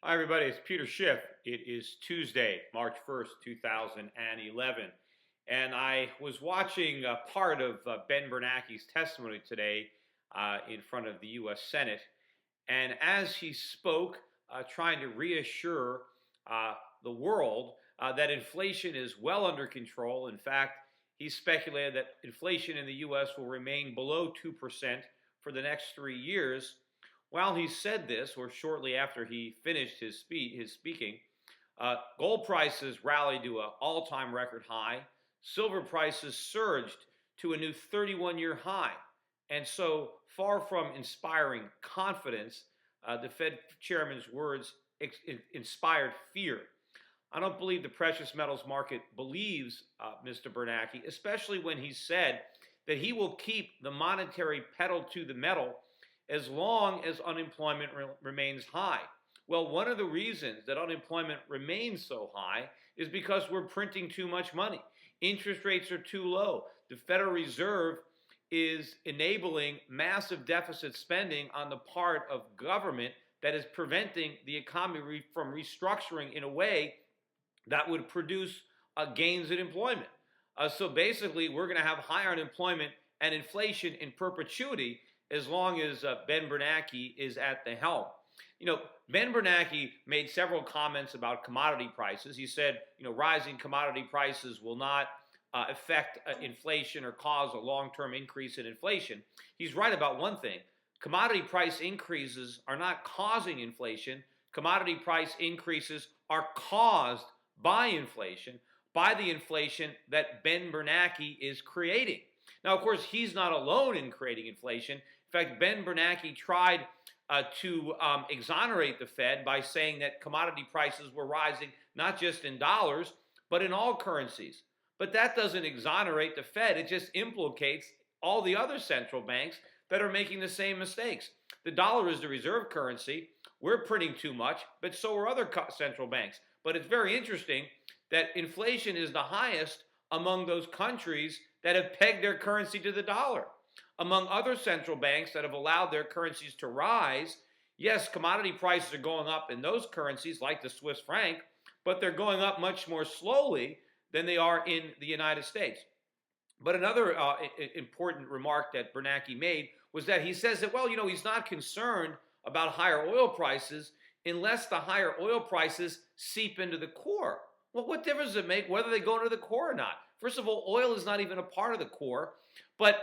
Hi, everybody. It's Peter Schiff. It is Tuesday, March 1st, 2011. And I was watching part of Ben Bernanke's testimony today in front of the U.S. Senate. And as he spoke, trying to reassure the world that inflation is well under control. In fact, he speculated that inflation in the U.S. will remain below 2% for the next 3 years. While he said this, or shortly after he finished his speaking, gold prices rallied to an all-time record high. Silver prices surged to a new 31-year high. And so, far from inspiring confidence, the Fed chairman's words inspired fear. I don't believe the precious metals market believes Mr. Bernanke, especially when he said that he will keep the monetary pedal to the metal as long as unemployment remains high. Well, one of the reasons that unemployment remains so high is because we're printing too much money. Interest rates are too low. The Federal Reserve is enabling massive deficit spending on the part of government that is preventing the economy from restructuring in a way that would produce gains in employment. So basically, we're going to have higher unemployment and inflation in perpetuity as long as Ben Bernanke is at the helm. You know, Ben Bernanke made several comments about commodity prices. He said, rising commodity prices will not affect inflation or cause a long-term increase in inflation. He's right about one thing. Commodity price increases are not causing inflation. Commodity price increases are caused by inflation, by the inflation that Ben Bernanke is creating. Now, of course, he's not alone in creating inflation. In fact, Ben Bernanke tried to exonerate the Fed by saying that commodity prices were rising not just in dollars, but in all currencies. But that doesn't exonerate the Fed. It just implicates all the other central banks that are making the same mistakes. The dollar is the reserve currency. We're printing too much, but so are other central banks. But it's very interesting that inflation is the highest among those countries that have pegged their currency to the dollar. Among other central banks that have allowed their currencies to rise, yes, commodity prices are going up in those currencies like the Swiss franc, but they're going up much more slowly than they are in the United States. But another important remark that Bernanke made was that he says that, he's not concerned about higher oil prices unless the higher oil prices seep into the core. Well, what difference does it make whether they go into the core or not? First of all, oil is not even a part of the core. But,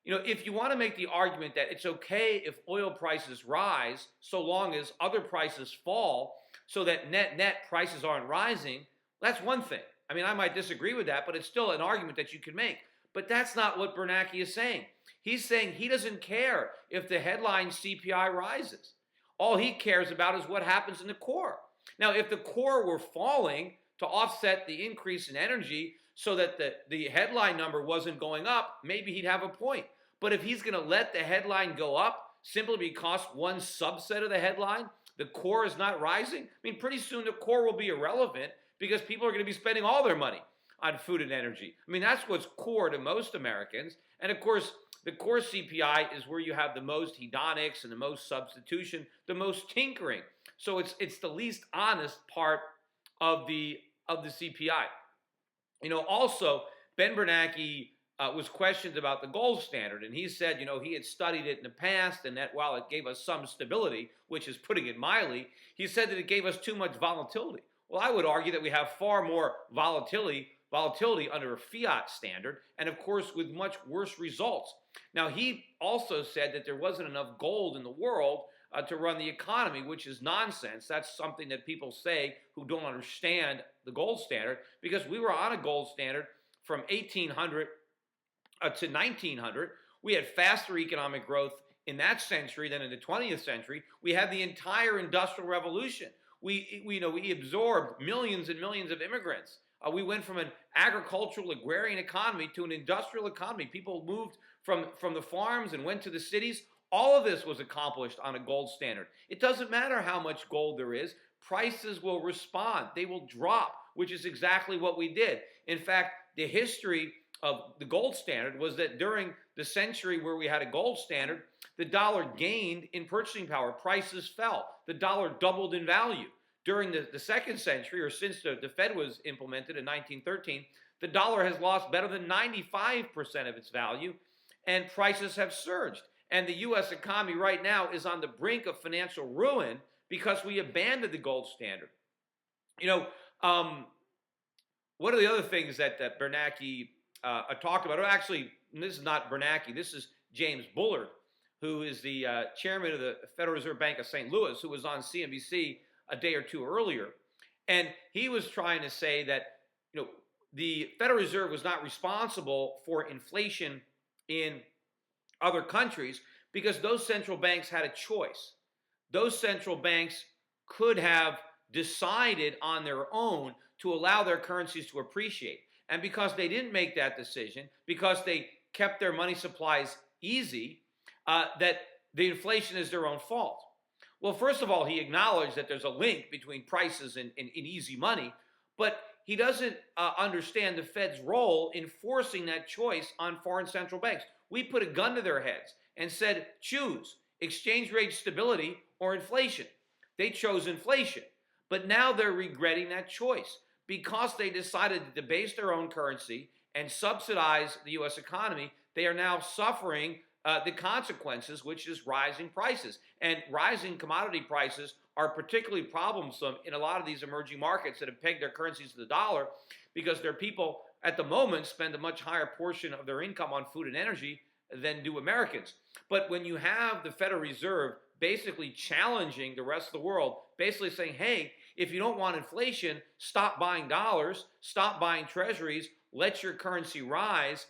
if you want to make the argument that it's okay if oil prices rise so long as other prices fall so that net prices aren't rising, that's one thing. I mean, I might disagree with that, but it's still an argument that you can make. But that's not what Bernanke is saying. He's saying he doesn't care if the headline CPI rises. All he cares about is what happens in the core. Now, if the core were falling to offset the increase in energy so that the headline number wasn't going up, maybe he'd have a point. But if he's going to let the headline go up simply because one subset of the headline, the core is not rising, pretty soon the core will be irrelevant because people are going to be spending all their money on food and energy. That's what's core to most Americans. And of course, the core CPI is where you have the most hedonics and the most substitution, the most tinkering. So it's the least honest part of the CPI. Also, Ben Bernanke was questioned about the gold standard, and he said, he had studied it in the past, and that while it gave us some stability, which is putting it mildly, he said that it gave us too much volatility. Well, I would argue that we have far more volatility under a fiat standard, and of course with much worse results. Now, he also said that there wasn't enough gold in the world to run the economy, which is nonsense. That's something that people say who don't understand the gold standard, because we were on a gold standard from 1800 to 1900. We had faster economic growth in that century than in the 20th century. We had the entire Industrial Revolution. We absorbed millions and millions of immigrants. We went from an agricultural, agrarian economy to an industrial economy. People moved from the farms and went to the cities. All of this was accomplished on a gold standard. It doesn't matter how much gold there is. Prices will respond. They will drop, which is exactly what we did. In fact, the history of the gold standard was that during the century where we had a gold standard, the dollar gained in purchasing power. Prices fell. The dollar doubled in value. during the second century, or since the Fed was implemented in 1913, the dollar has lost better than 95% of its value, and prices have surged. And the U.S. economy right now is on the brink of financial ruin because we abandoned the gold standard. You know, one of the other things that Bernanke talked about, or actually, this is not Bernanke, this is James Bullard, who is the chairman of the Federal Reserve Bank of St. Louis, who was on CNBC a day or two earlier. And he was trying to say that, you know, the Federal Reserve was not responsible for inflation in other countries because those central banks had a choice. Those central banks could have decided on their own to allow their currencies to appreciate. And because they didn't make that decision, because they kept their money supplies easy, that the inflation is their own fault. Well, first of all, he acknowledged that there's a link between prices and easy money, but he doesn't understand the Fed's role in forcing that choice on foreign central banks. We put a gun to their heads and said, choose exchange rate stability or inflation. They chose inflation, but now they're regretting that choice because they decided to debase their own currency and subsidize the U.S. economy. They are now suffering the consequences, which is rising prices. And rising commodity prices are particularly problemsome in a lot of these emerging markets that have pegged their currencies to the dollar because their people at the moment spend a much higher portion of their income on food and energy than do Americans. But when you have the Federal Reserve basically challenging the rest of the world, basically saying, hey, if you don't want inflation, stop buying dollars, stop buying treasuries, let your currency rise.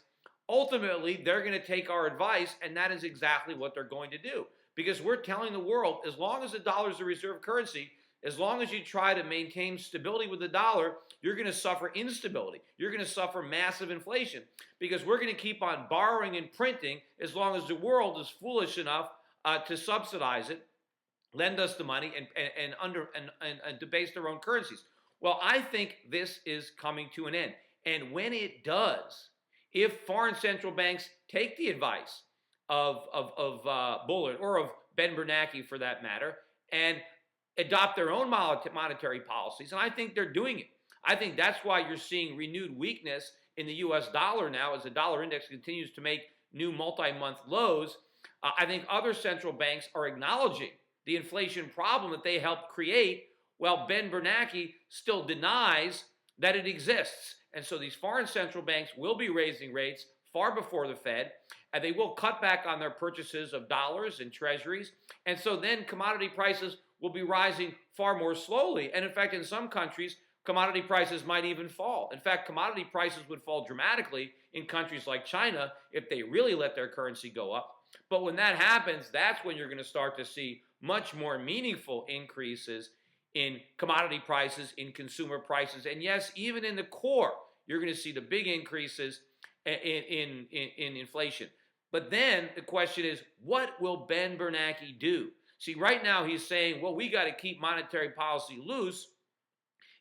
Ultimately, they're going to take our advice, and that is exactly what they're going to do. Because we're telling the world, as long as the dollar is a reserve currency, as long as you try to maintain stability with the dollar, you're going to suffer instability. You're going to suffer massive inflation because we're going to keep on borrowing and printing as long as the world is foolish enough to subsidize it, lend us the money, and debase their own currencies. Well, I think this is coming to an end. And when it does, if foreign central banks take the advice of Bullard or of Ben Bernanke for that matter and adopt their own monetary policies, and I think they're doing it. I think that's why you're seeing renewed weakness in the U.S. dollar now as the dollar index continues to make new multi-month lows. I think other central banks are acknowledging the inflation problem that they helped create, while Ben Bernanke still denies that it exists. And so these foreign central banks will be raising rates far before the Fed, and they will cut back on their purchases of dollars and treasuries. And so then commodity prices will be rising far more slowly. And in fact, in some countries, commodity prices might even fall. In fact, commodity prices would fall dramatically in countries like China if they really let their currency go up. But when that happens, that's when you're going to start to see much more meaningful increases in commodity prices, in consumer prices, and yes, even in the core, you're going to see the big increases in inflation. But then the question is, what will Ben Bernanke do? See, right now he's saying, well, we got to keep monetary policy loose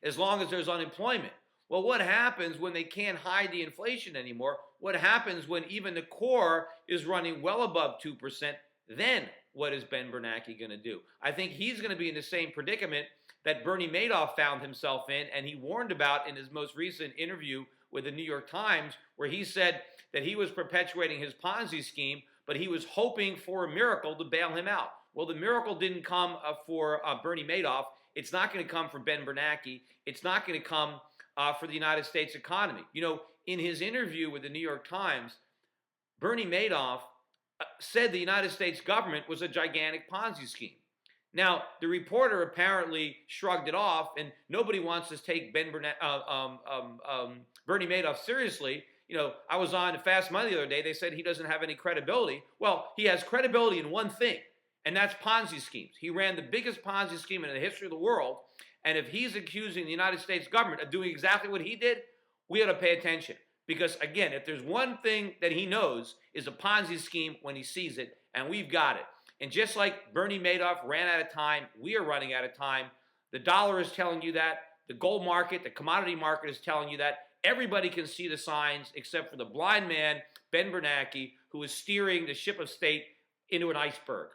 as long as there's unemployment. Well, what happens when they can't hide the inflation anymore? What happens when even the core is running well above 2%? Then what is Ben Bernanke going to do? I think he's going to be in the same predicament that Bernie Madoff found himself in, and he warned about in his most recent interview with the New York Times, where he said that he was perpetuating his Ponzi scheme, but he was hoping for a miracle to bail him out. Well, the miracle didn't come for Bernie Madoff. It's not going to come for Ben Bernanke. It's not going to come for the United States economy. You know, in his interview with the New York Times, Bernie Madoff said the United States government was a gigantic Ponzi scheme. Now, the reporter apparently shrugged it off, and nobody wants to take Bernie Madoff seriously. You know, I was on Fast Money the other day. They said he doesn't have any credibility. Well, he has credibility in one thing, and that's Ponzi schemes. He ran the biggest Ponzi scheme in the history of the world, and if he's accusing the United States government of doing exactly what he did, we ought to pay attention. Because, again, if there's one thing that he knows is a Ponzi scheme when he sees it, and we've got it. And just like Bernie Madoff ran out of time, we are running out of time. The dollar is telling you that. The gold market, the commodity market is telling you that. Everybody can see the signs except for the blind man, Ben Bernanke, who is steering the ship of state into an iceberg.